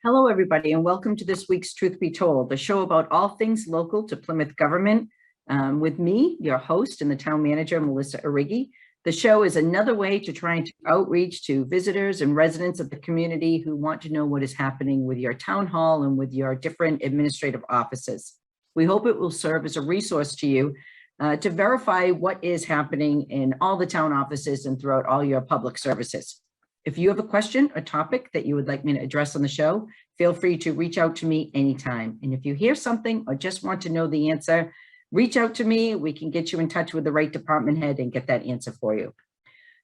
Hello, everybody, and welcome to this week's Truth Be Told, the show about all things local to Plymouth government, with me, your host and the town manager, Melissa Arrighi. The show is another way to try and outreach to visitors and residents of the community who want to know what is happening with your town hall and with your different administrative offices. We hope it will serve as a resource to you to verify what is happening in all the town offices and throughout all your public services. If you have a question or topic that you would like me to address on the show, feel free to reach out to me anytime. And if you hear something or just want to know the answer, reach out to me. We can get you in touch with the right department head and get that answer for you.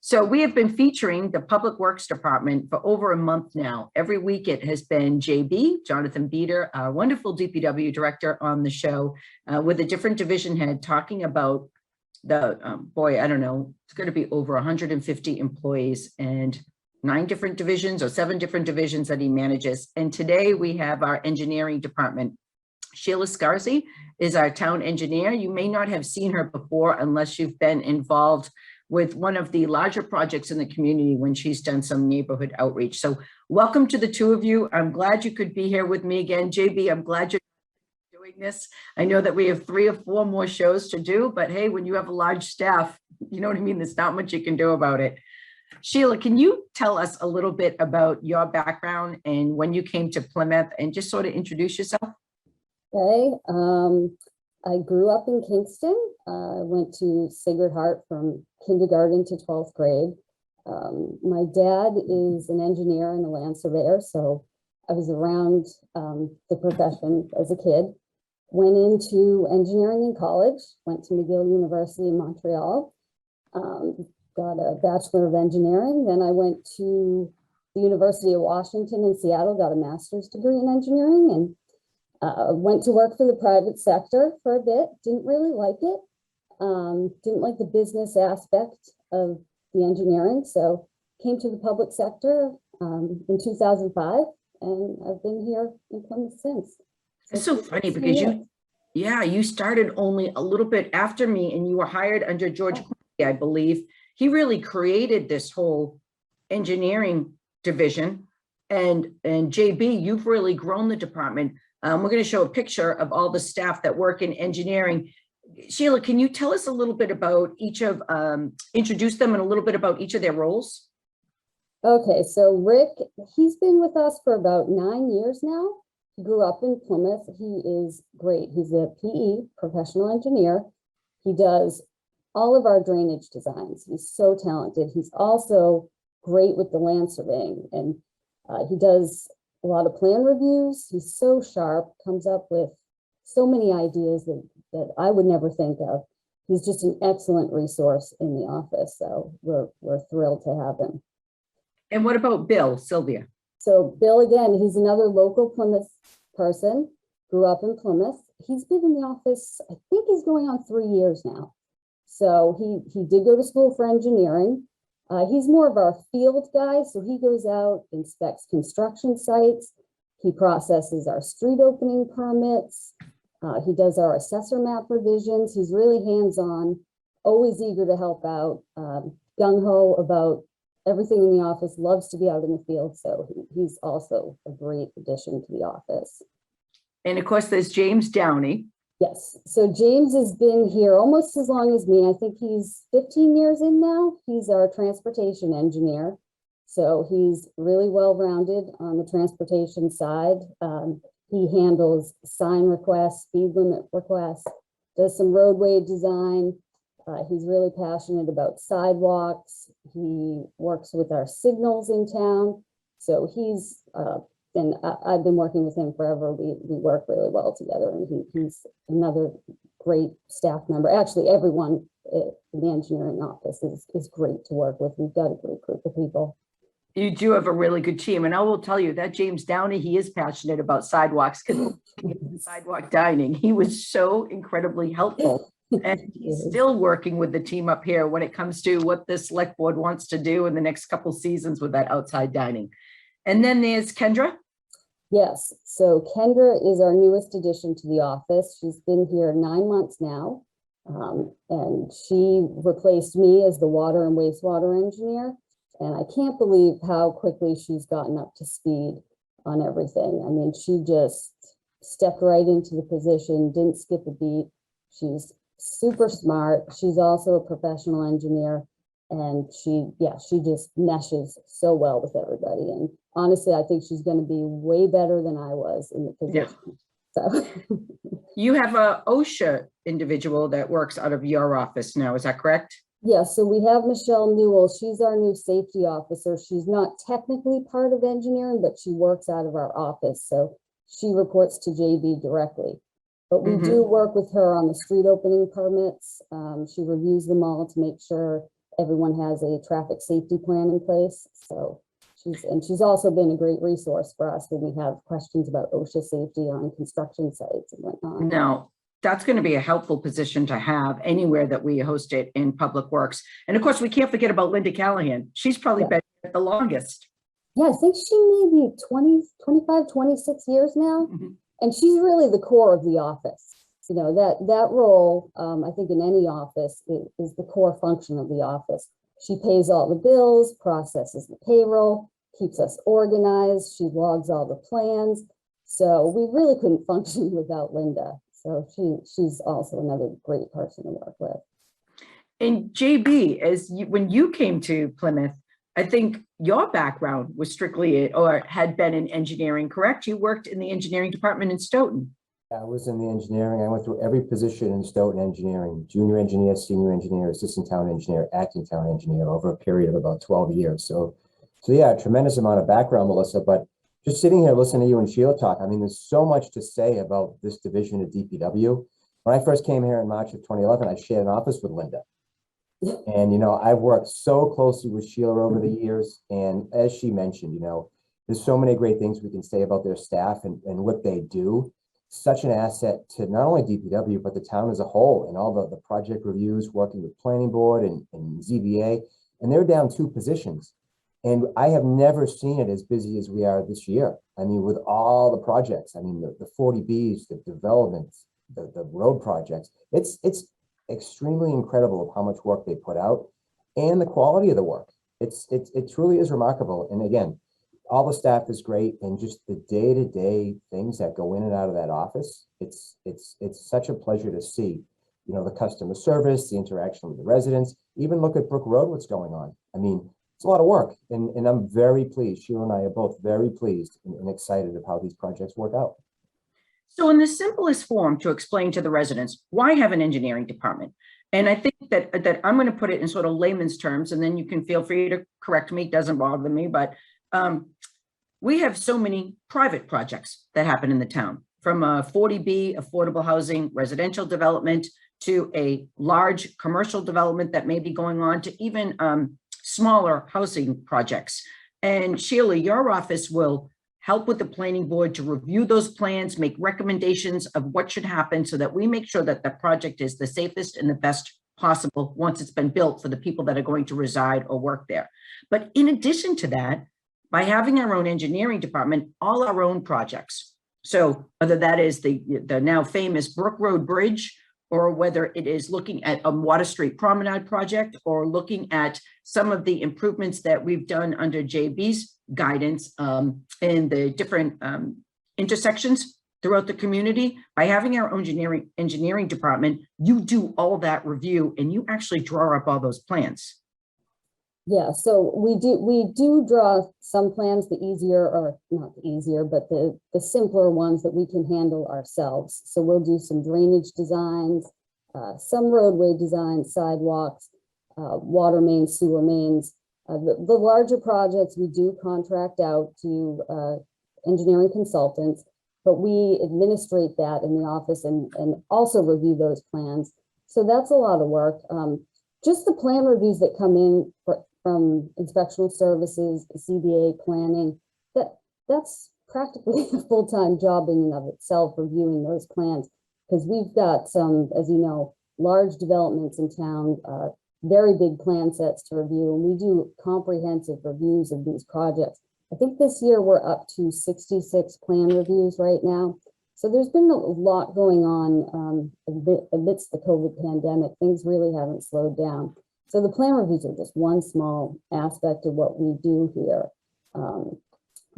So we have been featuring the Public Works Department for over a month now. Every week it has been JB, Jonathan Beater, our wonderful DPW Director, on the show with a different division head talking about the, I don't know, it's going to be over 150 employees and 9 different divisions or 7 different divisions that he manages. And today we have our engineering department. Sheila Sgarzi is our town engineer. You may not have seen her before unless you've been involved with one of the larger projects in the community when she's done some neighborhood outreach. So welcome to the two of you. I'm glad you could be here with me again. JB, I'm glad you're doing this. I know that we have 3 or 4 more shows to do, but hey, when you have a large staff, you know what I mean? There's not much you can do about it. Sheila, can you tell us a little bit about your background and when you came to Plymouth and just sort of introduce yourself? Okay, I grew up in Kingston. I went to Sacred Heart from kindergarten to 12th grade. My dad is an engineer and a land surveyor, so I was around the profession as a kid. Went into engineering in college, went to McGill University in Montreal. Got a Bachelor of Engineering. Then I went to the University of Washington in Seattle, got a master's degree in engineering, and went to work for the private sector for a bit. Didn't really like it. Didn't like the business aspect of the engineering. So came to the public sector in 2005, and I've been here in Plymouth since. It's so funny because you started only a little bit after me and you were hired under George Clooney, I believe. He really created this whole engineering division, and JB, you've really grown the department. We're going to show a picture of all the staff that work in engineering. Sheila, can you tell us a little bit about each of, introduce them and a little bit about each of their roles? Okay, so Rick, he's been with us for about 9 years now. He grew up in Plymouth. He is great. He's a PE, professional engineer. He does all of our drainage designs. He's so talented. He's also great with the land surveying, and he does a lot of plan reviews. He's so sharp, comes up with so many ideas that I would never think of. He's just an excellent resource in the office, so we're thrilled to have him. And what about Bill, Sylvia? So Bill, again, he's another local Plymouth person, grew up in Plymouth. He's been in the office, I think he's going on 3 years now. So he did go to school for engineering. He's more of our field guy, so he goes out, inspects construction sites. He processes our street opening permits. He does our Accessory Map Revisions. He's really hands-on, always eager to help out, gung-ho about everything in the office, loves to be out in the field. So he's also a great addition to the office. And of course, there's James Downey. Yes, so James has been here almost as long as me. I think he's 15 years in now. He's our transportation engineer. So he's really well-rounded on the transportation side. He handles sign requests, speed limit requests, does some roadway design. He's really passionate about sidewalks. He works with our signals in town. So he's and I've been working with him forever. We work really well together, and he's another great staff member. Actually, everyone in the engineering office is great to work with. We've got a great group of people. You do have a really good team, and I will tell you that James Downey, he is passionate about sidewalks because sidewalk dining. He was so incredibly helpful, and he's still working with the team up here when it comes to what the select board wants to do in the next couple seasons with that outside dining. And then there's Kendra. Yes, so Kendra is our newest addition to the office. She's been here 9 months now, and she replaced me as the water and wastewater engineer. And I can't believe how quickly she's gotten up to speed. on everything. I mean, she just stepped right into the position, didn't skip a beat. She's super smart. She's also a professional engineer, and she just meshes so well with everybody. And honestly, I think she's going to be way better than I was in the position. So you have a OSHA individual that works out of your office now, is that correct? yeah, so we have Michelle Newell. She's our new safety officer. She's not technically part of engineering, but she works out of our office. So she reports to JB directly. But we do work with her on the street opening permits. She reviews them all to make sure everyone has a traffic safety plan in place. So she's also been a great resource for us when we have questions about OSHA safety on construction sites and whatnot. No, that's going to be a helpful position to have anywhere that we host it in Public Works. And of course, we can't forget about Linda Callahan. She's probably been at the longest. Yeah, I think she may be 20, 25, 26 years now. And she's really the core of the office. You know, that role, I think in any office is the core function of the office. She pays all the bills, processes the payroll, keeps us organized. She logs all the plans. So we really couldn't function without Linda. So she's also another great person to work with. And JB, when you came to Plymouth, I think your background was strictly or had been in engineering, correct? You worked in the engineering department in Stoughton. I was in the engineering. I went through every position in Stoughton engineering: junior engineer, senior engineer, assistant town engineer, acting town engineer, over a period of about 12 years. So yeah, a tremendous amount of background, Melissa. But just sitting here listening to you and Sheila talk, I mean, there's so much to say about this division of DPW. When I first came here in March of 2011, I shared an office with Linda. And, you know, I've worked so closely with Sheila over the years. And as she mentioned, you know, there's so many great things we can say about their staff and what they do. Such an asset to not only DPW, but the town as a whole, and all the project reviews, working with planning board and ZBA. And they're down 2 positions. And I have never seen it as busy as we are this year. I mean, with all the projects, I mean, the 40Bs, the developments, the road projects, it's extremely incredible of how much work they put out and the quality of the work. It truly is remarkable. And again, all the staff is great, and just the day-to-day things that go in and out of that office, it's such a pleasure to see, you know, the customer service, the interaction with the residents. Even look at Brook Road, what's going on. I mean, it's a lot of work, and I'm very pleased. Sheila and I are both very pleased and excited of how these projects work out. So in the simplest form to explain to the residents, why have an engineering department? And I think that I'm going to put it in sort of layman's terms, and then you can feel free to correct me. It doesn't bother me, but we have so many private projects that happen in the town, from a 40B affordable housing residential development to a large commercial development that may be going on, to even smaller housing projects. And Sheila, your office will help with the planning board to review those plans, make recommendations of what should happen so that we make sure that the project is the safest and the best possible once it's been built for the people that are going to reside or work there. But in addition to that, by having our own engineering department, all our own projects. So whether that is the now famous Brook Road Bridge, or whether it is looking at a Water Street Promenade project, or looking at some of the improvements that we've done under JB's guidance in the different intersections throughout the community. By having our own engineering department, you do all that review and you actually draw up all those plans. Yeah, so we do draw some plans, the easier, or not the easier, but the simpler ones that we can handle ourselves. So we'll do some drainage designs, some roadway designs, sidewalks, water mains, sewer mains. The larger projects we do contract out to engineering consultants, but we administrate that in the office and also review those plans. So that's a lot of work. Just the plan reviews that come in from inspectional services, CBA planning, that's practically a full-time job in and of itself, reviewing those plans, because we've got some, as you know, large developments in town, very big plan sets to review, and we do comprehensive reviews of these projects. I think this year we're up to 66 plan reviews right now. So there's been a lot going on amidst the COVID pandemic. Things really haven't slowed down. So the plan reviews are just one small aspect of what we do here.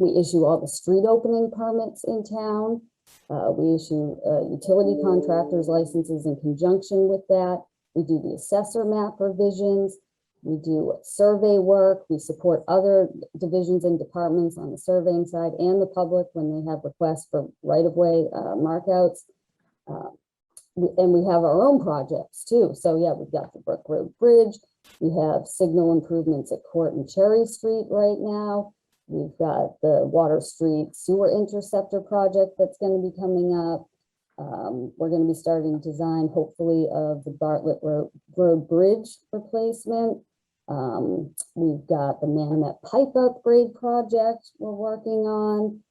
We issue all the street opening permits in town. We issue utility contractors licenses in conjunction with that. We do the assessor map revisions. We do survey work. We support other divisions and departments on the surveying side and the public when they have requests for right-of-way markouts. And we have our own projects too. So yeah, we've got the Brook Road Bridge. We have signal improvements at Court and Cherry Street right now. We've got the Water Street Sewer Interceptor project that's going to be coming up. We're going to be starting design, hopefully, of the Bartlett Road Bridge replacement. We've got the Manomet Pipe Upgrade project we're working on.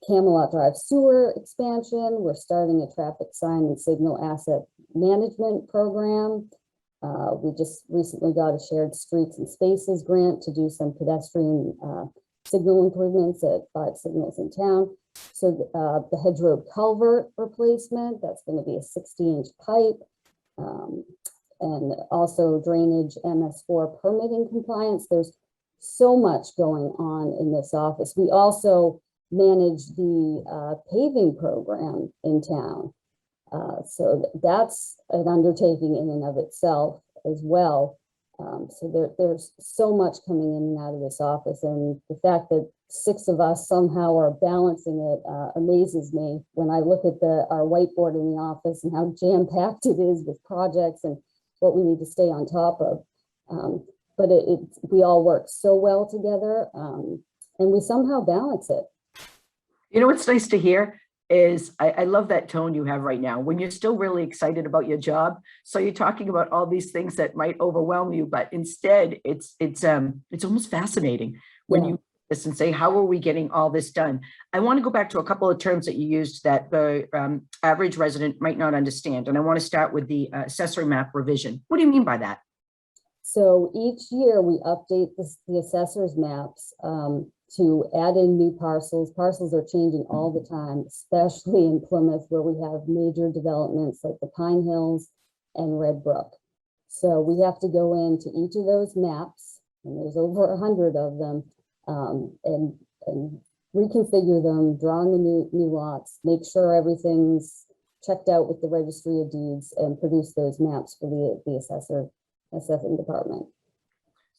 Camelot Drive sewer expansion. We're starting a traffic sign and signal asset management program. We just recently got a shared streets and spaces grant to do some pedestrian signal improvements at 5 signals in town. So the Hedge Road culvert replacement, that's going to be a 60-inch pipe. And also drainage MS4 permitting compliance. There's so much going on in this office. We also manage the paving program in town. So that's an undertaking in and of itself as well. So there's so much coming in and out of this office, and the fact that 6 of us somehow are balancing it amazes me when I look at our whiteboard in the office and how jam-packed it is with projects and what we need to stay on top of. But we all work so well together, and we somehow balance it. You know, what's nice to hear is I love that tone you have right now when you're still really excited about your job. So you're talking about all these things that might overwhelm you, but instead it's almost fascinating when you listen and say, how are we getting all this done? I want to go back to a couple of terms that you used that the average resident might not understand. And I want to start with the accessory map revision. What do you mean by that? So each year we update the assessor's maps to add in new parcels. Parcels are changing all the time, especially in Plymouth, where we have major developments like the Pine Hills and Red Brook. So we have to go into each of those maps, and there's over 100 of them, and reconfigure them, draw in the new lots, make sure everything's checked out with the Registry of Deeds, and produce those maps for the assessing department.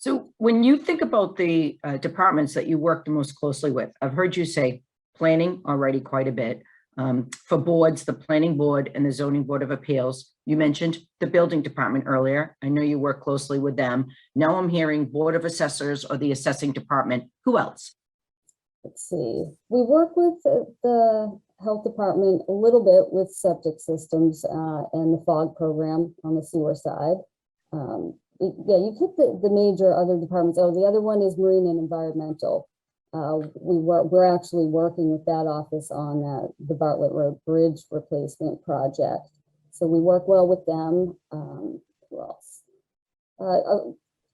So when you think about the departments that you work the most closely with, I've heard you say planning already quite a bit. For boards, the planning board and the zoning board of appeals. You mentioned the building department earlier. I know you work closely with them. Now I'm hearing board of assessors or the assessing department. Who else? Let's see. We work with the health department a little bit with septic systems and the FOG program on the sewer side. Yeah, you hit the major other departments. Oh, the other one is marine and environmental. We're actually working with that office on the Bartlett Road Bridge replacement project. So we work well with them. Who else?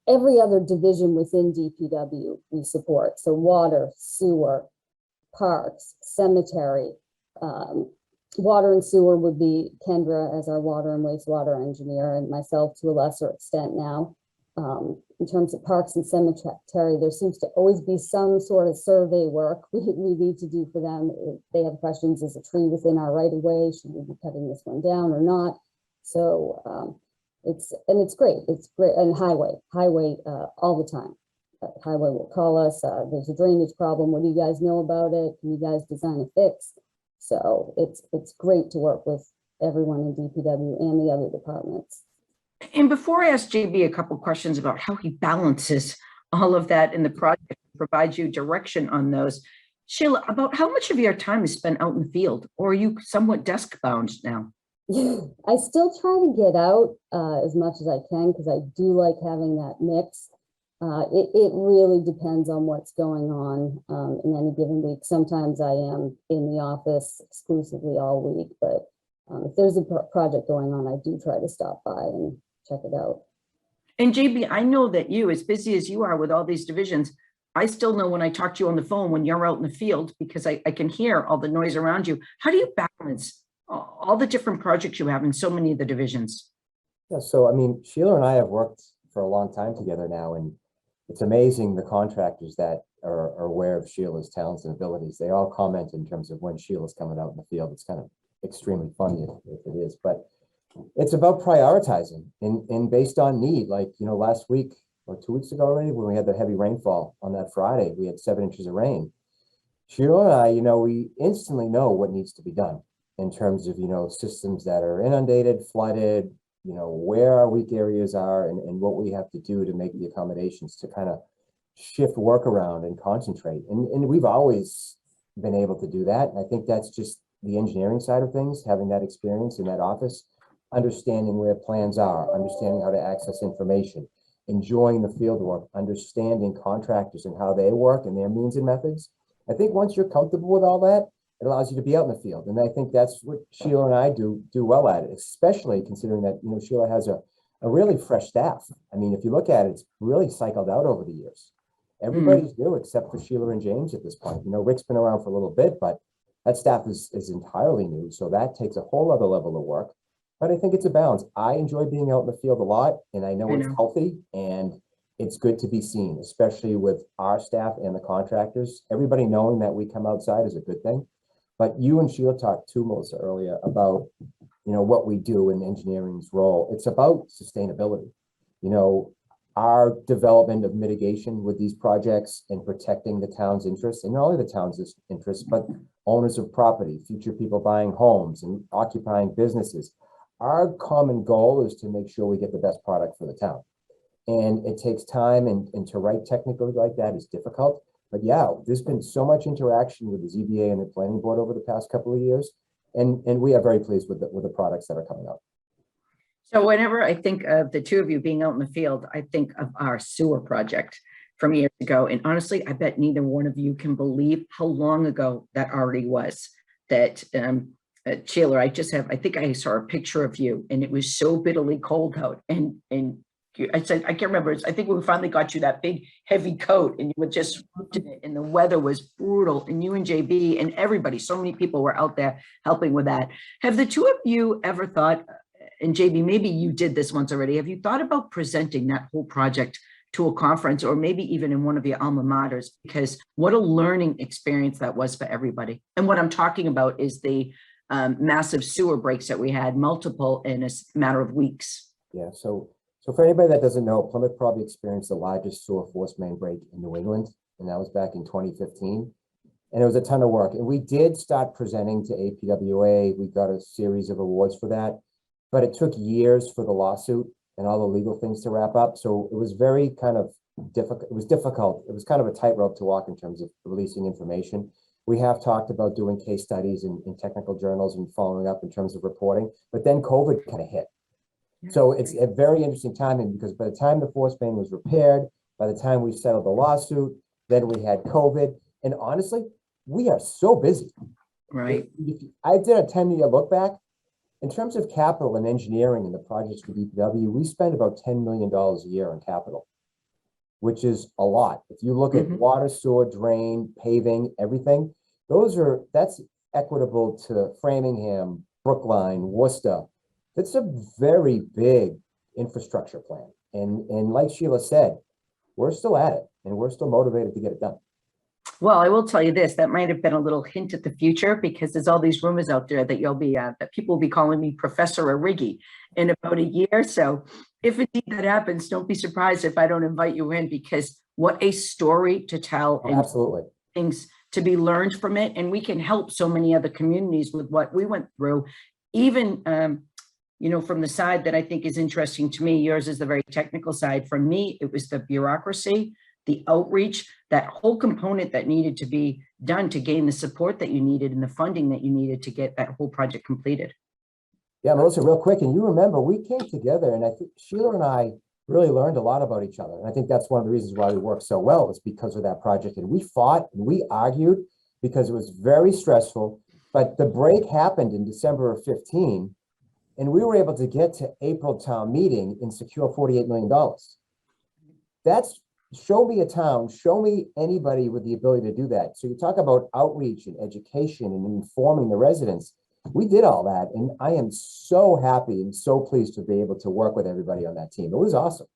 Every other division within DPW we support. So water, sewer, parks, cemetery. Water and sewer would be Kendra as our water and wastewater engineer, and myself to a lesser extent now. In terms of parks and cemetery, there seems to always be some sort of survey work we need to do for them. If they have questions, is a tree within our right of way? Should we be cutting this one down or not? So it's great. It's great. And highway all the time. Highway will call us. There's a drainage problem. What do you guys know about it? Can you guys design a fix? So it's great to work with everyone in DPW and the other departments. And before I ask JB a couple questions about how he balances all of that in the project, provides you direction on those, Sheila, about how much of your time is spent out in the field, or are you somewhat desk bound now? I still try to get out as much as I can because I do like having that mix. It really depends on what's going on in any given week. Sometimes I am in the office exclusively all week, but if there's a project going on, I do try to stop by and check it out. And JB, I know that you, as busy as you are with all these divisions, I still know when I talk to you on the phone when you're out in the field, because I can hear all the noise around you. How do you balance all the different projects you have in so many of the divisions? Yeah, so I mean, Sheila and I have worked for a long time together now, and it's amazing the contractors that are aware of Sheila's talents and abilities. They all comment in terms of when Sheila's coming out in the field. It's kind of extremely funny if it is, but it's about prioritizing and based on need. Like, you know, last week or 2 weeks ago already, when we had the heavy rainfall on that Friday, we had 7 inches of rain. Sheila and I, you know, we instantly know what needs to be done in terms of, you know, systems that are inundated, flooded, you know, where our weak areas are and what we have to do to make the accommodations to kind of shift work around and concentrate. And we've always been able to do that. And I think that's just the engineering side of things, having that experience in that office, understanding where plans are, understanding how to access information, enjoying the field work, understanding contractors and how they work and their means and methods. I think once you're comfortable with all that, it allows you to be out in the field. And I think that's what Sheila and I do well at it, especially considering that, you know, Sheila has a really fresh staff. I mean, if you look at it, it's really cycled out over the years. Everybody's new except for Sheila and James at this point. You know, Rick's been around for a little bit, but that staff is entirely new. So that takes a whole other level of work. But I think it's a balance. I enjoy being out in the field a lot, and I know it's healthy and it's good to be seen, especially with our staff and the contractors. Everybody knowing that we come outside is a good thing. But you and Sheila talked too, Melissa, earlier about, you know, what we do in engineering's role. It's about sustainability. You know, our development of mitigation with these projects and protecting the town's interests, and not only the town's interests, but owners of property, future people buying homes and occupying businesses. Our common goal is to make sure we get the best product for the town. And it takes time, and to write technically like that is difficult. But yeah, there's been so much interaction with the ZBA and the planning board over the past couple of years. And we are very pleased with the products that are coming out. So whenever I think of the two of you being out in the field, I think of our sewer project from years ago. And honestly, I bet neither one of you can believe how long ago that already was. That Sheila, I think I saw a picture of you, and it was so bitterly cold out. And I said, I can't remember. I think we finally got you that big heavy coat, and you were just wrapped in it, and the weather was brutal. And you and JB and everybody, so many people were out there helping with that. Have the two of you ever thought, and JB, maybe you did this once already, have you thought about presenting that whole project to a conference, or maybe even in one of your alma maters? Because what a learning experience that was for everybody. And what I'm talking about is the massive sewer breaks that we had, multiple in a matter of weeks. Yeah, so for anybody that doesn't know, Plymouth probably experienced the largest sewer force main break in New England, and that was back in 2015. And it was a ton of work. And we did start presenting to APWA. We got a series of awards for that, but it took years for the lawsuit and all the legal things to wrap up. So it was very kind of difficult. It was difficult. It was kind of a tightrope to walk in terms of releasing information. We have talked about doing case studies in technical journals and following up in terms of reporting, but then COVID kind of hit. So it's a very interesting timing, because by the time the force main was repaired, by the time we settled the lawsuit, then we had COVID. And honestly, we are so busy. Right. I did a 10-year look back. In terms of capital and engineering and the projects for DPW, we spend about $10 million a year on capital, which is a lot. If you look at water, sewer, drain, paving, everything, that's equitable to Framingham, Brookline, Worcester. That's a very big infrastructure plan. And like Sheila said, we're still at it, and we're still motivated to get it done. Well, I will tell you this, that might have been a little hint at the future, because there's all these rumors out there that you'll be, that people will be calling me Professor Arrighi in about a year. So if indeed that happens, don't be surprised if I don't invite you in, because what a story to tell. Oh, absolutely. Things to be learned from it. And we can help so many other communities with what we went through, even, you know, from the side that I think is interesting to me. Yours is the very technical side. For me, it was the bureaucracy, the outreach, that whole component that needed to be done to gain the support that you needed and the funding that you needed to get that whole project completed. Yeah, Melissa, real quick, and you remember we came together, and I think Sheila and I really learned a lot about each other. And I think that's one of the reasons why we worked so well, is because of that project. And we fought and we argued because it was very stressful. But the break happened in December of 15, and we were able to get to April town meeting and secure $48 million. That's, show me a town, show me anybody with the ability to do that. So you talk about outreach and education and informing the residents. We did all that, and I am so happy and so pleased to be able to work with everybody on that team. It was awesome.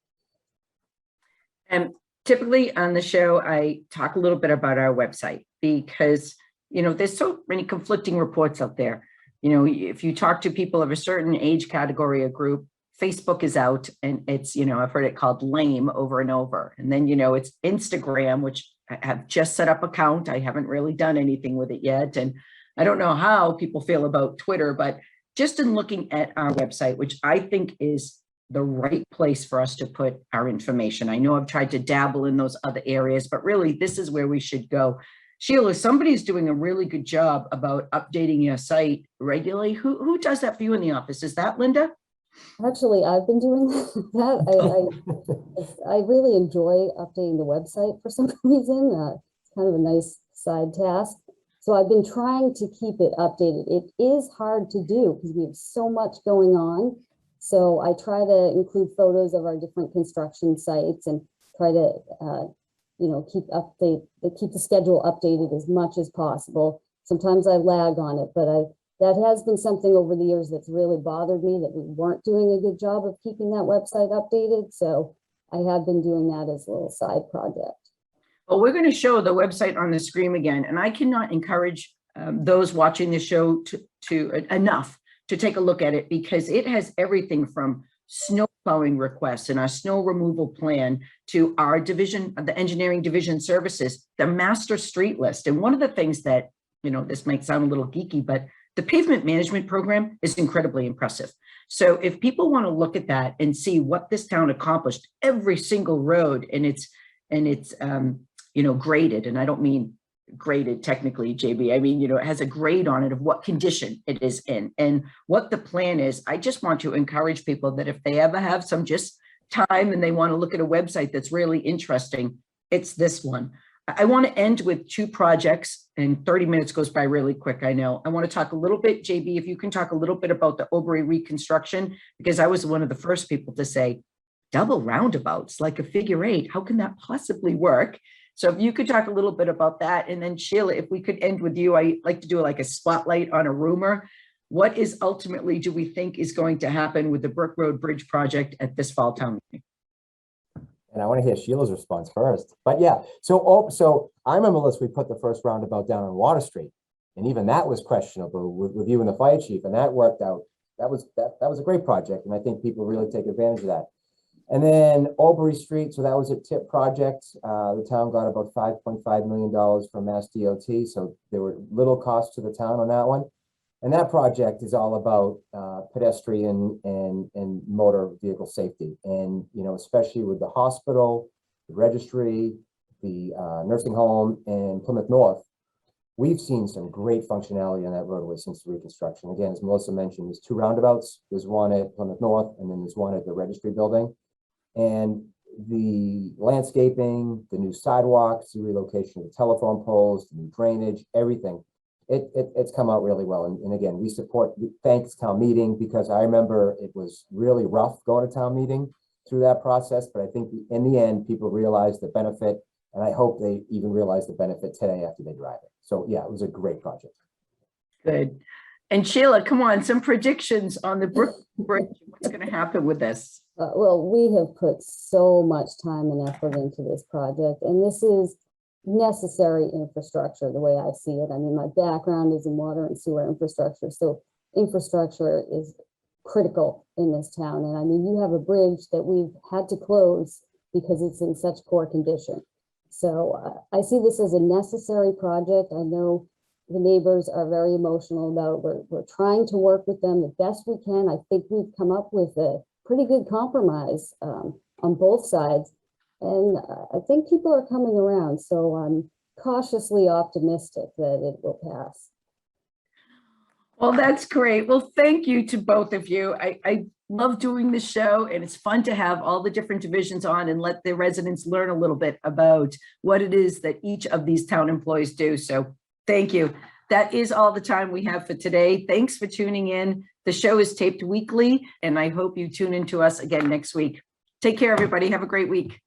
And typically on the show, I talk a little bit about our website because, there's so many conflicting reports out there. If you talk to people of a certain age category or group, Facebook is out and it's, I've heard it called lame over and over. And then, it's Instagram, which I have just set up an account. I haven't really done anything with it yet. And I don't know how people feel about Twitter, but just in looking at our website, which I think is the right place for us to put our information. I know I've tried to dabble in those other areas, but really this is where we should go. Sheila, somebody's doing a really good job about updating your site regularly. Who does that for you in the office? Is that Linda? Actually, I've been doing that. I really enjoy updating the website for some reason. It's kind of a nice side task. So I've been trying to keep it updated. It is hard to do because we have so much going on. So I try to include photos of our different construction sites and try to, keep the schedule updated as much as possible. Sometimes I lag on it, but that has been something over the years that's really bothered me, that we weren't doing a good job of keeping that website updated. So I have been doing that as a little side project. Well, we're going to show the website on the screen again, and I cannot encourage those watching the show to enough to take a look at it, because it has everything from snow plowing requests and our snow removal plan to our division, the engineering division services, the master street list. And one of the things that, this might sound a little geeky, but the pavement management program is incredibly impressive. So if people want to look at that and see what this town accomplished, every single road, and it's graded, and I don't mean graded technically, JB, I mean, it has a grade on it of what condition it is in and what the plan is. I just want to encourage people that if they ever have some just time and they want to look at a website that's really interesting, it's this one. I want to end with two projects, and 30 minutes goes by really quick, I know. I want to talk a little bit, JB, if you can talk a little bit about the Albury reconstruction, because I was one of the first people to say, double roundabouts, like a figure eight, how can that possibly work? So if you could talk a little bit about that. And then Sheila, if we could end with you, I like to do like a spotlight on a rumor. What is ultimately, do we think is going to happen with the Brook Road Bridge project at this fall town meeting? And I want to hear Sheila's response first. But yeah, so I remember, Melissa, we put the first roundabout down on Water Street, and even that was questionable with you and the fire chief, and that worked out. That was a great project, and I think people really take advantage of that. And then Albury Street, so that was a TIP project. The town got about $5.5 million from Mass DOT, so there were little costs to the town on that one. And that project is all about pedestrian and motor vehicle safety. And, especially with the hospital, the registry, the nursing home, and Plymouth North, we've seen some great functionality on that roadway since the reconstruction. Again, as Melissa mentioned, there's two roundabouts. There's one at Plymouth North, and then there's one at the registry building. And the landscaping, the new sidewalks, the relocation of the telephone poles, the new drainage, everything, it's come out really well. And again, we thanks town meeting, because I remember it was really rough going to town meeting through that process. But I think in the end, people realized the benefit, and I hope they even realize the benefit today after they drive it. So yeah, it was a great project. Good. And Sheila, come on, some predictions on the Brook Bridge. What's going to happen with this? Well, we have put so much time and effort into this project, and this is necessary infrastructure the way I see it. I mean, my background is in water and sewer infrastructure, so infrastructure is critical in this town. And I mean, you have a bridge that we've had to close because it's in such poor condition. So I see this as a necessary project. I know the neighbors are very emotional about it. We're trying to work with them the best we can. I think we've come up with a pretty good compromise on both sides. And I think people are coming around. So I'm cautiously optimistic that it will pass. Well, that's great. Well, thank you to both of you. I love doing this show, and it's fun to have all the different divisions on and let the residents learn a little bit about what it is that each of these town employees do. So thank you. That is all the time we have for today. Thanks for tuning in. The show is taped weekly, and I hope you tune in to us again next week. Take care, everybody. Have a great week.